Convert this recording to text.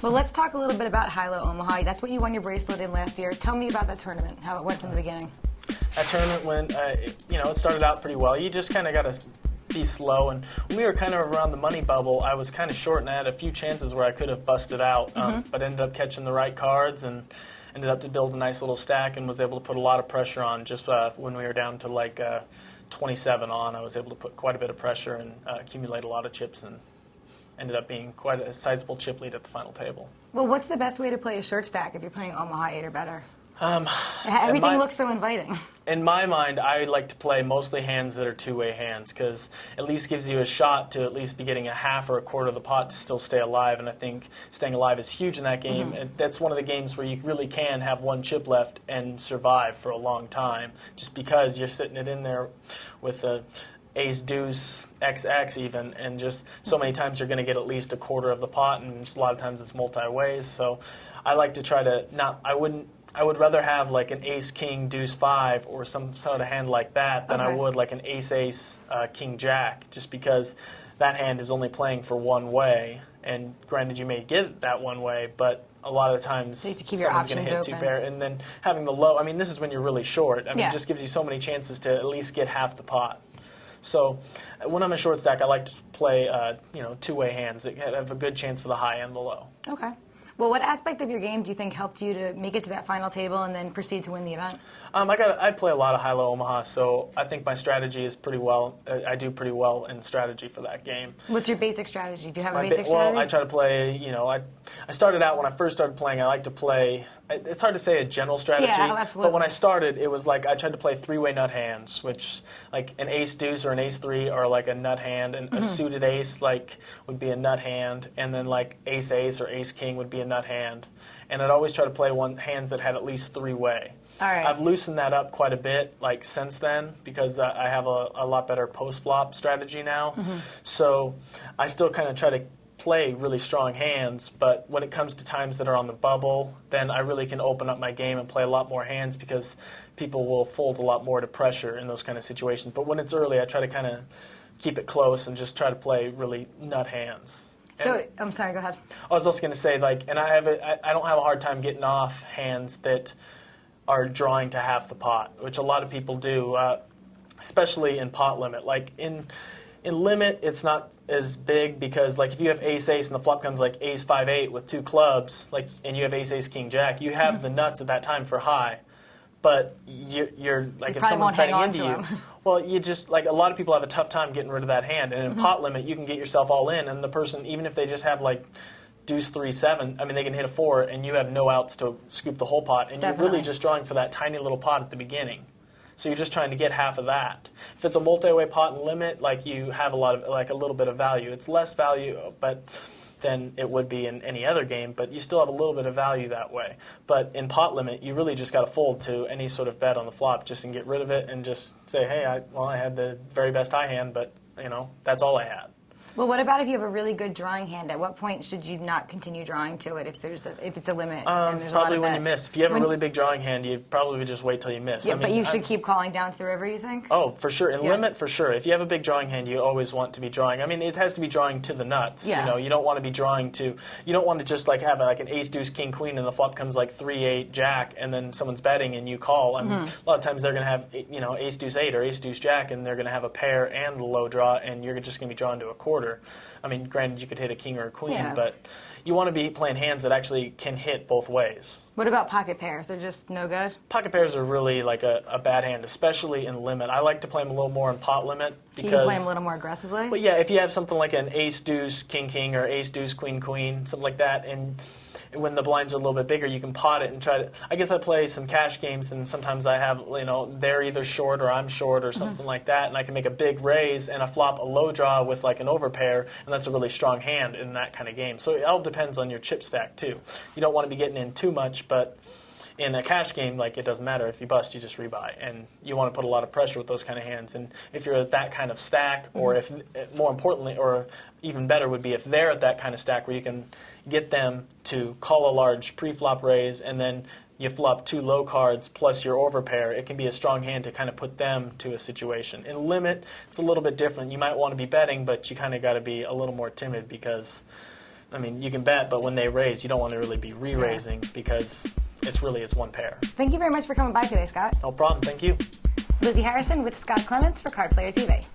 Well, let's talk a little bit about High-Low Omaha. That's what you won your bracelet in last year. Tell me about that tournament, how it went from the beginning. That tournament went, it started out pretty well. You just kind of got to be slow, and when we were kind of around the money bubble, I was kind of short, and I had a few chances where I could have busted out, but ended up catching the right cards and ended up to build a nice little stack and was able to put a lot of pressure on. Just when we were down to like 27 on, I was able to put quite a bit of pressure and accumulate a lot of chips, and ended up being quite a sizable chip lead at the final table. Well, what's the best way to play a short stack if you're playing Omaha 8 or better? Everything looks so inviting. In my mind, I like to play mostly hands that are two-way hands, because at least gives you a shot to at least be getting a half or a quarter of the pot to still stay alive, and I think staying alive is huge in that game. And that's one of the games where you really can have one chip left and survive for a long time, just because you're sitting it in there with a ace, deuce, XX even, and just so many times you're going to get at least a quarter of the pot, and a lot of times it's multi-ways. So I like to try to I would rather have like an ace, king, deuce, 5 or some sort of hand like that than I would like an ace, ace, king, jack, just because that hand is only playing for one way. And granted, you may get it that one way, but a lot of the times so you keep someone's going to hit two pair. And then having the low, I mean, this is when you're really short. I mean, it just gives you so many chances to at least get half the pot. So when I'm a short stack, I like to play two-way hands that have a good chance for the high and the low. Okay. Well, what aspect of your game do you think helped you to make it to that final table and then proceed to win the event? I play a lot of High-Low Omaha, so I think my strategy is pretty well. I do pretty well in strategy for that game. What's your basic strategy? Do you have a basic strategy? Well, I try to play, I started out, when I first started playing, I like to play, it's hard to say a general strategy. Yeah, absolutely. But when I started, it was like I tried to play three-way nut hands, which like an ace deuce or an ace 3 are like a nut hand, and a suited ace would be a nut hand, and then like ace ace or ace king would be a nut hand. And I'd always try to play hands that had at least three-way. All right. I've loosened that up quite a bit, since then, because I have a lot better post-flop strategy now. So I still kind of try to play really strong hands, but when it comes to times that are on the bubble, then I really can open up my game and play a lot more hands, because people will fold a lot more to pressure in those kind of situations. But when it's early, I try to kind of keep it close and just try to play really nut hands. So, I'm sorry, go ahead. I was also going to say, and I don't have a hard time getting off hands that are drawing to half the pot, which a lot of people do, especially in pot limit. Like in limit, it's not as big, because if you have ace ace and the flop comes like ace 5-8 with two clubs, and you have ace ace king jack, you have the nuts at that time for high. But you're if someone's betting into you, well, you just a lot of people have a tough time getting rid of that hand. And in pot limit, you can get yourself all in, and the person, even if they just have deuce 3-7, I mean, they can hit a 4, and you have no outs to scoop the whole pot, and you're really just drawing for that tiny little pot at the beginning. So you're just trying to get half of that. If it's a multi-way pot and limit, you have a lot of a little bit of value. It's less value, than it would be in any other game, but you still have a little bit of value that way. But in pot limit, you really just got to fold to any sort of bet on the flop, just and get rid of it, and just say, hey, I had the very best high hand, but that's all I had. Well, what about if you have a really good drawing hand? At what point should you not continue drawing to it if it's a limit and there's a lot of Probably when bets? you miss. If you have a really big drawing hand, you probably would just wait till you miss. Yeah, but you should keep calling down to the river, you think? Oh, for sure. In limit, for sure. If you have a big drawing hand, you always want to be drawing. I mean, it has to be drawing to the nuts. Yeah. You don't want to be drawing to. You don't want to just have an ace deuce king queen and the flop comes 3-8 jack, and then someone's betting and you call. I mean, a lot of times they're going to have ace deuce 8 or ace deuce jack, and they're going to have a pair and the low draw, and you're just going to be drawn to a quarter. I mean, granted, you could hit a king or a queen, but you want to be playing hands that actually can hit both ways. What about pocket pairs? They're just no good? Pocket pairs are really a bad hand, especially in limit. I like to play them a little more in pot limit. Because you can play them a little more aggressively? But yeah, if you have something like an ace deuce king king or ace deuce queen queen, something like that, and when the blinds are a little bit bigger, you can pot it and try to. I guess I play some cash games, and sometimes I have, they're either short or I'm short or something like that, and I can make a big raise and a flop a low draw with an overpair, and that's a really strong hand in that kind of game. So it all depends on your chip stack too. You don't want to be getting in too much, but in a cash game, it doesn't matter. If you bust, you just rebuy. And you want to put a lot of pressure with those kind of hands. And if you're at that kind of stack, or if, more importantly, or even better would be if they're at that kind of stack where you can get them to call a large pre-flop raise, and then you flop two low cards plus your overpair, it can be a strong hand to kind of put them to a situation. In limit, it's a little bit different. You might want to be betting, but you kind of got to be a little more timid, because I mean, you can bet, but when they raise, you don't want to really be re-raising because it's one pair. Thank you very much for coming by today, Scott. No problem. Thank you. Lizzie Harrison with Scott Clements for Card Players eBay.